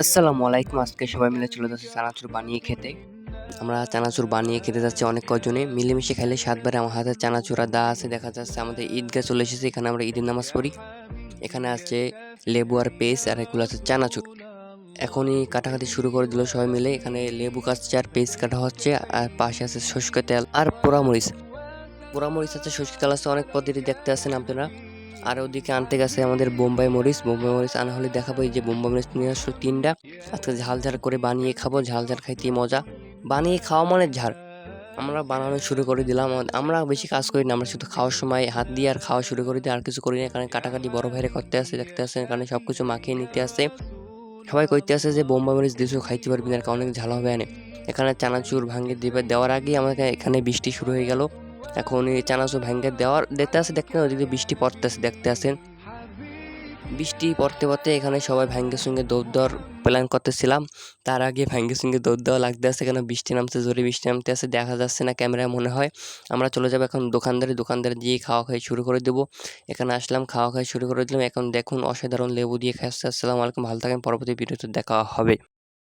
আসসালামু আলাইকুম। আজকে সবাই মিলে চলে যাচ্ছি চানাচুর বানিয়ে খেতে। আমরা চানাচুর বানিয়ে খেতে যাচ্ছি অনেক কজনে। মিলেমিশে খাইলে স্বাদ বাড়ে। আমার হাতে চানাচুর আর দা আছে। দেখা যাচ্ছে আমাদের ঈদগাহ চলে এসেছে। এখানে আমরা ঈদের নামাজ পড়ি। এখানে আছে লেবু আর পেস্ট আর এগুলো আছে চানাচুর। এখনই কাটাকাটি শুরু করে দিল সবাই মিলে। এখানে লেবু কাটছে আর পেস্ট কাটা হচ্ছে। আর পাশে আছে সরষে তেল আর পোড়ামরিচ। পোড়ামরিচ আছে, সরষে তেল আছে, অনেক পদ্ধতি দেখতে আছেন আপনারা। আর ওদিকে আনতে গেছে আমাদের বোম্বাই মরিচ। বোম্বাই মরিচ আনা হলে দেখাবো। এই যে বোম্বাই মরিচ নিয়ে আসলো ৩টা। আজকে ঝাল ঝাল করে বানিয়ে খাবো। ঝাল ঝাল খাইতেই মজা। বানিয়ে খাওয়া মানে ঝাল। আমরা বানানো শুরু করে দিলাম। আমরা বেশি কাজ করি না। আমরা শুধু খাওয়ার সময় হাত দিয়ে আর খাওয়া শুরু করে দিই। আর কিছু করি না। এখানে কাটাকাটি বড় ভাইরে করতে আসে, দেখতে আসে। এখানে সবকিছু মাখিয়ে নিতে আসে। সবাই কইতে আসে যে বোম্বাই মরিচ দিয়েছো, খাইতে পারবি না, আর অনেক ঝাল হবে এনে। এখানে চানাচুর ভাঙে দিবে। দেওয়ার আগেই আমাকে এখানে বৃষ্টি শুরু হয়ে গেল। এখন এই চানাচুর ভাঙে দেওয়ার দিতে আসে, দেখতে না, ওদিকে বৃষ্টি পড়তেছে, দেখতে আসেন। বৃষ্টি পড়তে পড়তে এখানে সবাই ভাঙ্গে সঙ্গে দৌড় দেওয়ার প্ল্যান করতেছিলাম। তার আগে ভাঙ্গে সঙ্গে দৌড় দেওয়া লাগতে আছে, কেন বৃষ্টি নামছে, জোরে বৃষ্টি নামতে আছে, দেখা যাচ্ছে না ক্যামেরায় মনে হয়। আমরা চলে যাবো এখন দোকানদারে দিয়ে খাওয়া খাই শুরু করে দেবো। এখানে আসলাম, খাওয়া খাই শুরু করে দিলাম। এখন দেখুন অসাধারণ লেবু দিয়ে খাচ্ছে। আসসালামু আলাইকুম, ভালো থাকেন, পরবর্তী ভিডিওতে দেখা হবে।